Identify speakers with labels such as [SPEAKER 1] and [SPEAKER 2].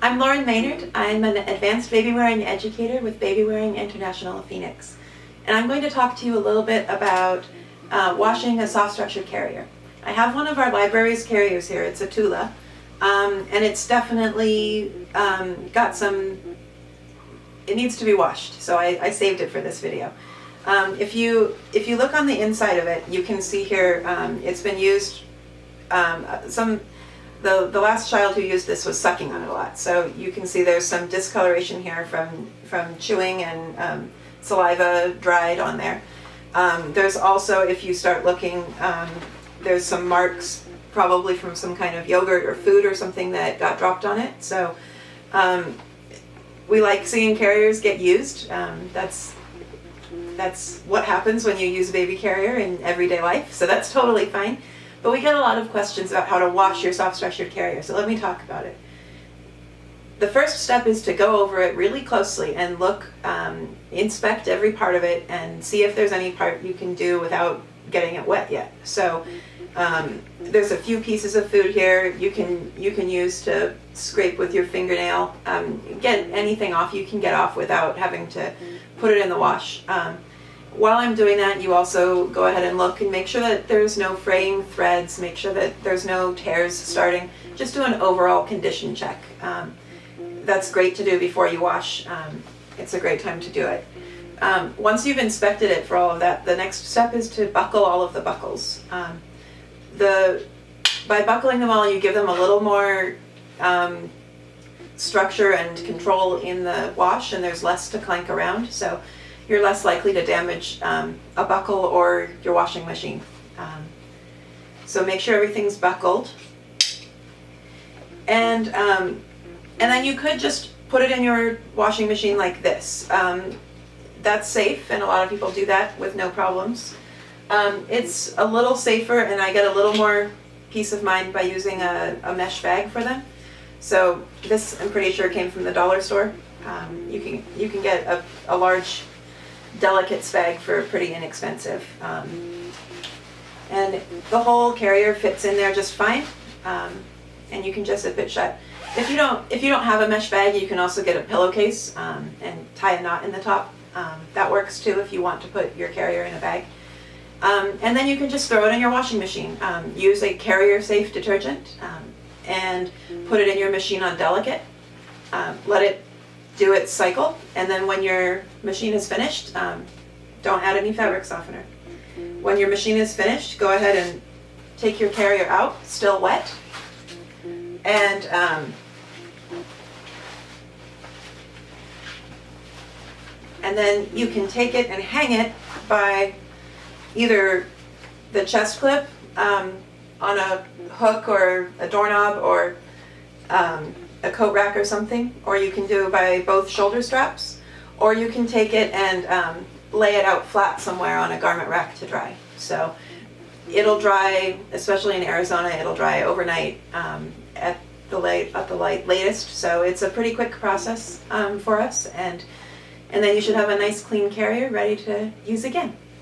[SPEAKER 1] I'm Lauren Maynard. I'm an advanced baby-wearing educator with Babywearing International of Phoenix. And I'm going to talk to you a little bit about washing a soft-structured carrier. I have one of our library's carriers here. It's a Tula. And it's definitely got some, it needs to be washed. So I saved it for this video. If you look on the inside of it, you can see here it's been used, the last child who used this was sucking on it a lot. So you can see there's some discoloration here from chewing and saliva dried on there. There's also, if you start looking, there's some marks probably from some kind of yogurt or food or something that got dropped on it. So we like seeing carriers get used. That's what happens when you use a baby carrier in everyday life, so that's totally fine. But we get a lot of questions about how to wash your soft-structured carrier, so let me talk about it. The first step is to go over it really closely and look, inspect every part of it and see if there's any part you can do without getting it wet yet. So there's a few pieces of food here you can use to scrape with your fingernail. Get anything off you can get off without having to put it in the wash. While I'm doing that, you also go ahead and look and make sure that there's no fraying threads, make sure that there's no tears starting. Just do an overall condition check. That's great to do before you wash. It's a great time to do it. Once you've inspected it for all of that, the next step is to buckle all of the buckles. By buckling them all, you give them a little more structure and control in the wash, and there's less to clank around, so you're less likely to damage a buckle or your washing machine. So make sure everything's buckled. And then you could just put it in your washing machine like this. That's safe, and a lot of people do that with no problems. It's a little safer, and I get a little more peace of mind by using a mesh bag for them. So this, I'm pretty sure, came from the dollar store. You can get a large Delicates bag for pretty inexpensive. And the whole carrier fits in there just fine, and you can just zip it shut. If you don't have a mesh bag, you can also get a pillowcase and tie a knot in the top. That works too if you want to put your carrier in a bag. And then you can just throw it in your washing machine. Use a carrier-safe detergent and put it in your machine on delicate. Let it do its cycle, and then when your machine is finished, don't add any fabric softener. When your machine is finished, go ahead and take your carrier out, still wet, and then you can take it and hang it by either the chest clip on a hook or a doorknob or a coat rack or something, or you can do by both shoulder straps, or you can take it and lay it out flat somewhere on a garment rack to dry. So it'll dry, especially in Arizona, it'll dry overnight at the latest. So it's a pretty quick process for us, and then you should have a nice clean carrier ready to use again.